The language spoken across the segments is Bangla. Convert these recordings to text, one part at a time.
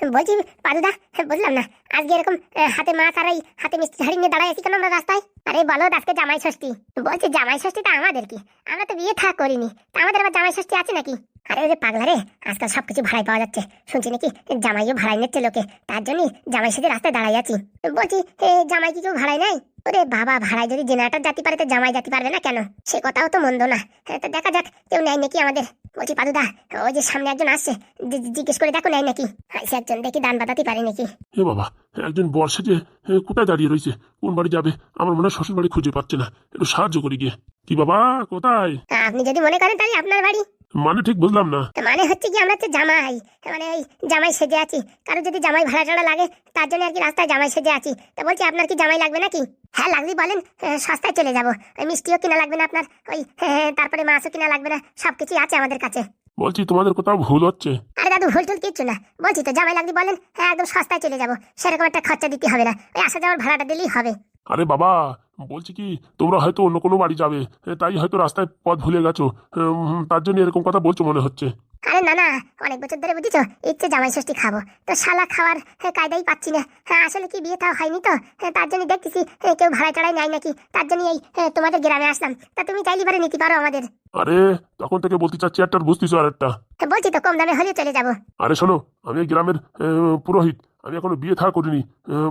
বলছি পাদুদা, বুঝলাম না আজকে এরকম হাতে মাছ আর এই হাতে মিষ্টি ঝাড়ি নিয়ে দাঁড়ায় আছি কেন আমরা রাস্তায়? আরে বলো, আজকে জামাই ষষ্ঠী। বলছি জামাই ষষ্ঠীটা আমাদের কি? আমরা তো বিয়ে থা করিনি, তা আমাদের আবার জামাই ষষ্ঠী আছে নাকি? আরে ওই যে পাগলা রে, আজকাল সবকিছু ভাড়ায় পাওয়া যাচ্ছে, শুনছি নাকি জামাইও ভাড়াই নিচ্ছে লোকে, তার জন্যই জামাই সেজে রাস্তায় দাঁড়াই আছি। বলছি জামাই কি কেউ ভাড়াই নাই? ওরে বাবা, ভাড়ায় যদি জেনারেটর জাতি পারে তো জামাই জাতি পারবে না কেন? সে কথাও তো মন্দ না। তা দেখা যাক কেউ নেয় নাকি আমাদের। বলছি পাদুদা, ওই যে সামনে একজন আসছে, জিজ্ঞেস করে দেখো নেয় নাকি। সে একজন দেখি দান বাতাতে পারে নাকি। হে বাবা, একজন বর্ষে যে কোথায় দাঁড়িয়ে রয়েছে, কোন বাড়ি যাবে? আমার মনে হয় শ্বশুর বাড়ি খুঁজে পাচ্ছে না, একটু সাহায্য করি গিয়ে। কি বাবা, কোথায়? আপনি যদি মনে করেন তাহলে আপনার বাড়ি। মানে ঠিক বুঝলাম না। মানে হচ্ছে কি, আমরা তো জামাই, মানে এই জামাই সেজে আছি। কারো যদি জামাই ভাড়া টাড়া লাগে তার জন্য আর কি রাস্তায় জামাই সেজে আছি। তা বলছি আপনার কি জামাই লাগবে নাকি? হ্যাঁ লাগবে বলেন, সস্তায় চলে যাবো। ওই মিষ্টিও কিনা লাগবে না আপনার, ওই তারপরে মাছও কিনা লাগবে না, সবকিছুই আছে আমাদের কাছে। বলছি তোমাদের কোথাও ভুল হচ্ছে। আরে দাদু, ভুল টুল কিচ্ছু না, বলছি তো জামাই লাগবে বলেন, একদম সস্তায় চলে যাবো। সেরকম একটা খরচা দিতে হবে না, ওই আসা যাওয়ার ভাড়াটা দিলেই হবে। আরে বাবা, বলছি কি তোমরা হয়তো অন্য কোনো বাড়ি যাবে, তাই হয়তো রাস্তায় পথ ভুলে গেছো, তার জন্য এরকম কথা বলছো মনে হচ্ছে। আরে না না, অনেক বছর ধরে বুঝেছো ইচ্ছে জামাই ষষ্ঠী খাবো, তো শালা খাওয়ার কায়দাই পাচ্ছি না। আসলে কি বিয়ে তাও হয়নি তো, তার জন্য দেখতেছি কেউ ভাড়ায় টাড়ায় নেয় নাকি, তার জন্য এই তোমাদের গ্রামে আসলাম। তা তুমি চাইলে পারে নিতে পারো আমাদের। আরে তখন থেকে বলতে চাচ্ছি একটার বুঝতেছো আর একটা। বলছি তো কম দামে হলে চলে যাবো। আরে শোনো, আমি এই গ্রামের পুরোহিত, আমি এখনো বিয়ে থা করিনি,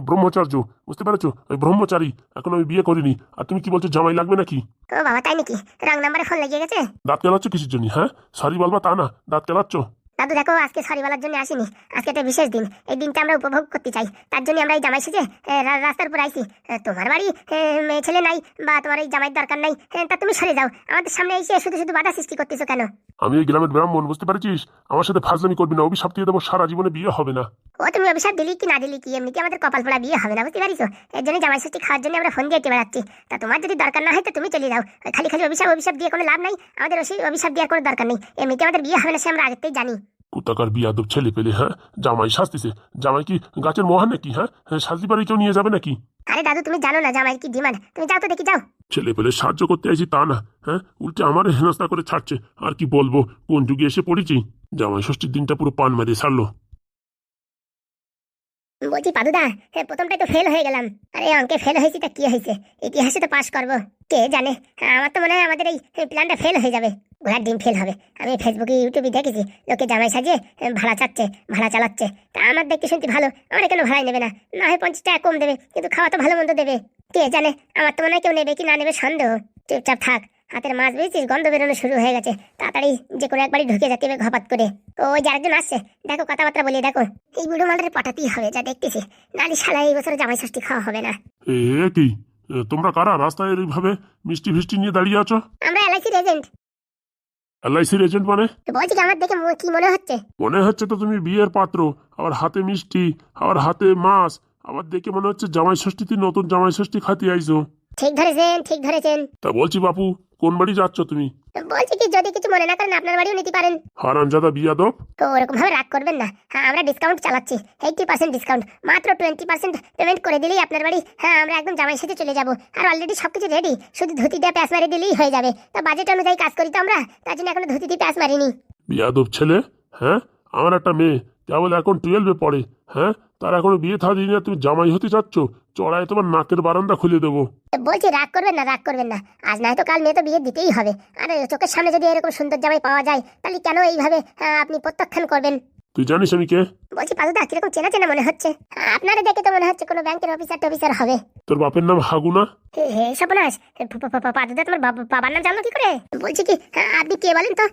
ব্রহ্মচার্য, বুঝতে পেরেছো? ওই ব্রহ্মচারী, এখনো আমি বিয়ে করিনি। আর তুমি কি বলছো জামাই লাগবে নাকি? ও বাবা, তাই নাকি? রং নাম্বারে ফোন লেগে গেছে। দাঁত কেলাচ্ছ কিসের জন্য? হ্যাঁ, সরি বলবা তা না, দাঁত কেলাচ্ছ। দাদু দেখো, আজকে সরি বলার জন্য আসিনি, আজকে একটা বিশেষ দিন, এই দিনটা আমরা উপভোগ করতে চাই, তার জন্য আমরা এই জামাই সেজে রাস্তার উপর আইছি। তোমার বাড়ি মেয়ে ছেলে নাই বা তোমার এই জামাইয়ের দরকার নাই, তা তুমি সরে যাও, আমাদের সামনে এসে শুধু শুধু বাধা সৃষ্টি করতেছো কেন? আমি এই গ্রামের ব্রাহ্মণ, বুঝতে পারছিস? আমার সাথে ফাজলামি করবি না, অভিশাপ দিয়ে দেবো, সারা জীবনে বিয়ে হবে না। ও তুমি অভিশাপ দিলি কি না দিলি কি, এমনিতে আমাদের কপাল পোড়া বিয়ে হবে না, বুঝতে পারিস? এর জন্য জামাই ষষ্ঠী খাওয়ার জন্য আমরা ফোন দিয়ে বেড়াচ্ছি। তা তোমার যদি দরকার না হয় তো তুমি চলে যাও, খালি খালি অভিশাপ অভিশাপ দিয়ে কোনো লাভ নাই, আমাদের অভিশাপ দেওয়ার কোনো দরকার নেই, এমনিতে আমাদের বিয়ে হবে না, সে আমরা আগেতেই জানি। কোথাকার বিয়াদব ছেলে পেলে, হ্যাঁ? জামাই সাজতেছে, জামাই কি গাছের মহান নাকি? হ্যাঁ, সাজতে পারি কেউ নিয়ে যাবে নাকি? আরে দাদু, তুমি জানো না জামাই কি ডিমান্ড? তুমি যাও তো দেখি, যাও। ছেলে পেলে সাহায্য করতে আইছি তা না, হ্যাঁ, উল্টে আমার হেনস্থা করে ছাড়ছে। আর কি বলবো, কোন যুগে এসে পড়েছি। জামাই ষষ্ঠীর দিনটা পুরো পান মারিয়ে ছাড়লো। বলছি পাদুদা, প্রথমটাই তো ফেল হয়ে গেলাম। আরে অঙ্কে ফেল হয়েছি তা কি হয়েছে, ইতিহাসে তো পাস করবো, কে জানে। আমার তো মনে হয় আমাদের এই প্ল্যানটা ফেল হয়ে যাবে, ঘোড়ার ডিম ফেল হবে। আমি ফেসবুকে ইউটিউবে দেখেছি লোকে জামাই সাজিয়ে ভাড়া চাচ্ছে, ভাড়া চালাচ্ছে। তা আমার দেখতে শুনতে ভালো, আমার কেন ভাড়াই নেবে না? না হয় 50 টাকা কম দেবে, কিন্তু খাওয়া তো ভালো মন্দ দেবে। কে জানে, আমার তো মনে হয় কেউ নেবে কি না নেবে সন্দেহ। চুপচাপ থাক, হাতের মাছ বেরিয়েছিস, গন্ধ বেরোনো শুরু হয়ে গেছে, তাড়াতাড়ি যে কোনো একবারই ঢুকে যেতে হবে ঘপাত করে। ওই যে আরেকজন আসছে, দেখো কথাবার্তা বলিয়ে দেখো। এই বুড়ো মালটারে পটাতেই হবে যা দেখতেছি, নালি শালা এই বছর জামাই ষষ্ঠী খাওয়া হবে না। এ কি, তোমরা কারা রাস্তায় এইভাবে মিষ্টি ফিষ্টি নিয়ে দাঁড়িয়ে আছো? আমরা এলআইসির এজেন্ট। এলআইসির এজেন্ট মানে? বলছি কি, আমার দেখে কি মনে হচ্ছে? মনে হচ্ছে তো তুমি বিয়ের পাত্র, আবার হাতে মিষ্টি, আবার হাতে মাছ, আবার দেখে মনে হচ্ছে জামাই ষষ্ঠীতে নতুন জামাই ষষ্ঠী খাতে আইছো। ঠিক ধরেছেন, ঠিক ধরেছেন। তা বলছি বাপু, কোন বাড়ি যাচ্ছ তুমি? বলছি কি, যদি কিছু মনে না করেন আপনার বাড়িও নিতে পারেন। হারামজাদা বিয়াদব। তো ওরকম ভাবে রাগ করবেন না, হ্যাঁ আমরা ডিসকাউন্ট চালাচ্ছি, 80% ডিসকাউন্ট, মাত্র 20% পেমেন্ট করে দিলেই আপনার বাড়ি, হ্যাঁ আমরা একদম জামাই সাথে চলে যাব। আর অলরেডি সবকিছু রেডি, শুধু ধুতি দিয়ে প্যাঁচ মারি দিলেই হয়ে যাবে। তা বাজেট অনুযায়ী কাজ করি তো আমরা, তার জন্য এখনো ধুতি দিয়ে প্যাঁচ মারিনি। বিয়াদব ছেলে, হ্যাঁ? আমার একটা মেয়ে কেবল এখন 12-এ পড়ে, হ্যাঁ, তার এখনো বিয়ে থা দিই না, তুমি জামাই হতে চাচ্ছ? চড়ায় তোমার নাকের বারান্দা খুলে দেবো। বলছি রাগ করবেন না, রাগ করবেন না, আজ না হয়তো কাল মেয়ে তো বিয়ে দিতেই হবে। আর চোখের সামনে যদি এরকম সুন্দর জামাই পাওয়া যায়, তাহলে কেন এইভাবে আপনি প্রত্যাখ্যান করবেন? তুই জানিস আমি কে? বলছি পাদুদা, কিরকম চেনা চেনা মনে হচ্ছে, আপনারা দেখে তো মনে হচ্ছে কোনো ব্যাংকের অফিসার হবে। তোর বাপের নাম হাগুনা? হে সর্বনাশ, পাদুদা তোমার বাবার নাম জানলো কি করে? বলছি কি, আপনি কে বলেন তো?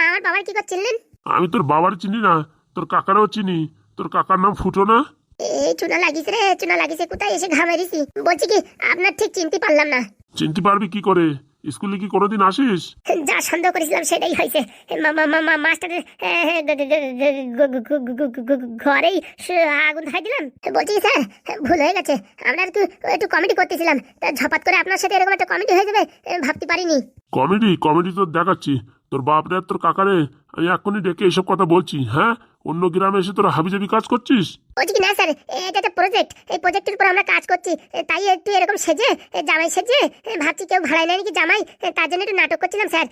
আমার বাবার কি করে চিনলেন? আমি তোর বাবার চিনি না, তোর কাকারও চিনি। তোর কাকার নাম ফুটো না? এই চুনা লাগিস রে, চুনা লাগিছে, কোথায় এসে ঘামেরিছি। বলছি কি, আপনার ঠিক চিনতে পারলাম না। চিনতে পারবি কি করে? স্কুলে কি কোনোদিন আসিস? যা সন্দেহ করেছিলাম সেটাই হয়েছে। মাস্টারের ঘরেই আগুন ধরাই দিলাম। বলছি স্যার, ভুল হয়ে গেছে, আমরা একটু কমেডি করতেছিলাম, তা ঝপাত করে আপনার সাথে এরকম একটা কমেডি হয়ে যাবে ভাবতে পারিনি। কমেডি কমেডি তো দেখাচ্ছি। তোর বাপ রে তোর কাকারে আমি এক্ষুনি ডেকে এসব কথা বলছি, হ্যাঁ? অন্য গ্রামে এসে তোরা হাবিজাবি কাজ করছিস? বলছি কি, না স্যার, এটা একটা প্রজেক্ট, এই প্রজেক্টের উপর আমরা কাজ করছি, তাই একটু এরকম সেজে জামাই সেজে ভাবছি কেউ ভাড়াই নেয় নাকি জামাই, তার জন্য একটু নাটক করছিলাম স্যার।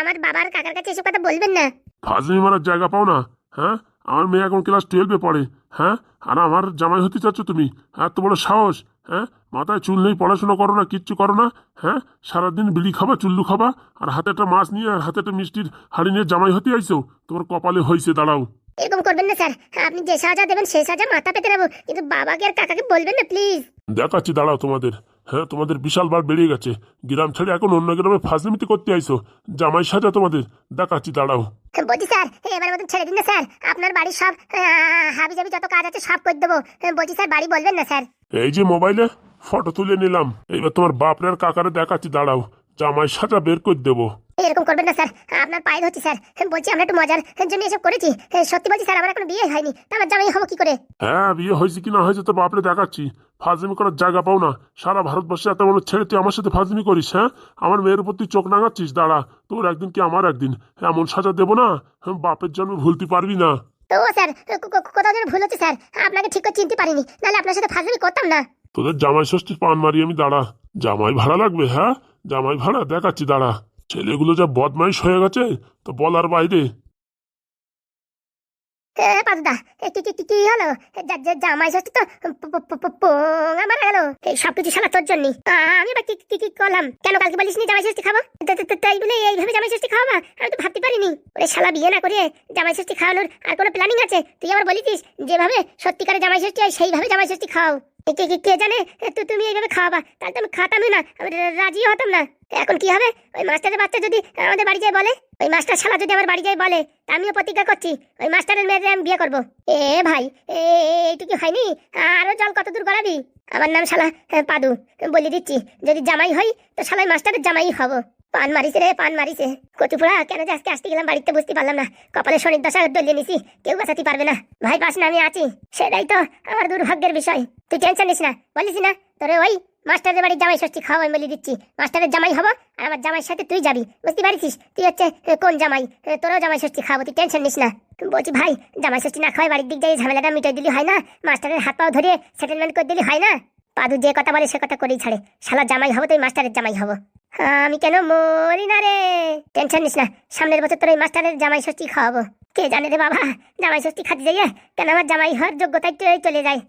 আমার বাবার কাকার কাছে এসব কথা বলবেন না। ফাজলি মারার জায়গা পাও না, হ্যাঁ? আমার মেয়ে এখন ক্লাস 12-এ পড়ে, হ্যাঁ? আর আমার জামাই হতে চাচ্ছ তুমি? এত বড় সাহস, হ্যাঁ? মাথায় চুল নেই, পড়াশোনা করো না, কিচ্ছু করো না, হ্যাঁ? সারাদিন বিড়ি খাবা, চুল্লু খাবা, আর হাতে একটা মাছ নিয়ে আর হাতে একটা মিষ্টির হাড়ি নিয়ে জামাই হতে আইছো? তোমার কপালে হয়েছে, দাঁড়াও। এরকম করবেন না স্যার, আপনি যে সাজা দেবেন সেই সাজা মাথা পেতে নেবো, কিন্তু বাবাকে আর কাকাকে বলবেন না প্লিজ। দেখাচ্ছি, দাঁড়াও তোমাদের। হ্যাঁ, তোমাদের বিশাল বার বেরিয়ে গেছে, গ্রাম ছেড়ে এখন অন্য গ্রামে ফাজলিমিতি করতে আইছো। জামাই সাজা তোমাদের দেখাচ্ছি, দাঁড়াও। বলছি স্যার, এবার মতন ছেড়ে দিন না স্যার, আপনার বাড়ির সব হাবি জাবি যত কাজ আছে সব করে দেবো। বলছি স্যার, বাড়ি বলবেন না স্যার। এই যে মোবাইলে ফটো তুলে নিলাম, এইবার তোমার বাপরে আর কাকারে দেখাচ্ছি, দাঁড়াও। জামাই সাজা বের করে দেবো। এরকম করবেন না স্যার, আপনার পায়ে ধরছি স্যার। বলছি আমরা একটু মজার জন্য এসব করেছি, সত্যি বলছি স্যার, আমার এখনো বিয়ে হয়নি, তা আমার জামাই হবো কি করে? হ্যাঁ, বিয়ে হয়েছে কি না হয়েছে তো বাপরে দেখাচ্ছি। ফাজলিমি করার জায়গা পাও না, সারা ভারতবর্ষে এত মানুষ ছেড়ে তুই আমার সাথে ফাজলিমি করিস? হ্যাঁ, আমার মেয়ের উপর তুই চোখ নাগাচ্ছিস, দাঁড়া। তোর একদিন কি আমার একদিন, এমন সাজা দেবো না, বাপের জন্ম ভুলতে পারবি না। তো স্যার, কোথাও যেন ভুল হচ্ছে স্যার, আপনাকে ঠিক করে চিনতে পারিনি, নাহলে আপনার সাথে ফাজলামি করতাম না। তোদের জামাই ষষ্ঠীর পান মারি আমি, দাঁড়া। জামাই ভাড়া লাগবে? হ্যাঁ, জামাই ভাড়া দেখাচ্ছি, দাঁড়া। ছেলেগুলো যা বদমাইশ হয়ে গেছে তো বলার বাইরে। পাদুদা, কি কি কি কি হলো? জামাই ষষ্ঠী তো পোঙা মারা গেল। এই সবকিছু শালা তোর জন্যই। আমি বা কি কি কি করলাম? কেন কালকে বলিস নি জামাই ষষ্ঠী খাবো? তাই বলে এইভাবে জামাই ষষ্ঠী খাওয়াবা? আমি তো ভাবতে পারিনি। ওরে শালা, বিয়ে না করে জামাই ষষ্ঠী খাওয়ানোর আর কোনো প্ল্যানিং আছে? তুই আবার বলিস যেভাবে সত্যিকারে জামাই ষষ্ঠী হয় সেইভাবে জামাই ষষ্ঠী খাও। কে জানে তুমি এইভাবে খাওয়াবা, তাহলে তো আমি খাতামই না, আমি রাজি হতাম না। এখন কি হবে? ওই মাস্টারের বাচ্চা যদি আমাদের বাড়ি যায় বলে, ওই মাস্টার শালা যদি আমার বাড়ি যায় বলে, তা আমিও প্রতিজ্ঞা করছি ওই মাস্টারের মেয়েদের আমি বিয়ে করবো। ভাই, এইটুকু হয়নি, আরো জল কত দূর গড়াবি? আমার নাম শালা পাদু, বলে দিচ্ছি, যদি জামাই হই তো শালাই মাস্টারের জামাই হব। পান মারিছে রে, পান মারিছে। কচুপুরা কেন যে আজকে আসতে গেলাম বাড়িতে বুঝতে পারলাম না। কপালে শনির দশা দলিয়ে নিছি, কেউ বাঁচাতে পারবে না। ভাই পাস না, আমি আছি, সেটাই তো আমার দুর্ভাগ্যের বিষয়। তুই টেনশন নিস না, বলিস না তোরে ওই মাস্টারের বাড়ি জামাই ষষ্ঠী খাওয়া আমি বলে দিচ্ছি। মাস্টারের জামাই হবো আর আমার জামাইয়ের সাথে তুই যাবি, বুঝতে পারিস? তুই হচ্ছে কোন জামাই, তোরও জামাই ষষ্ঠী খাবো, তুই টেনশন নিস না। বলছি ভাই, জামাই ষষ্ঠী না খাওয়াই বাড়ির দিক যাই ঝামেলাটা মিটাই দিলি হয় না? মাস্টারের হাত পাও ধরে সেটেলমেন্ট করে দিলি হয় না? পাদু যে কথা বলে সে কথা করেই ছাড়ে, শালা জামাই হবো তুই মাস্টারের জামাই হবো। আমি কেন মরি না রে, টেনশন নিস না, সামনের বছর তোর এই মাস্টারের জামাই ষষ্ঠী খাওয়াবো। কে জানে রে বাবা, জামাই ষষ্ঠী খাতে যাইয়ে কেন আমার জামাই হওয়ার যোগ্যতায় চলে যায়।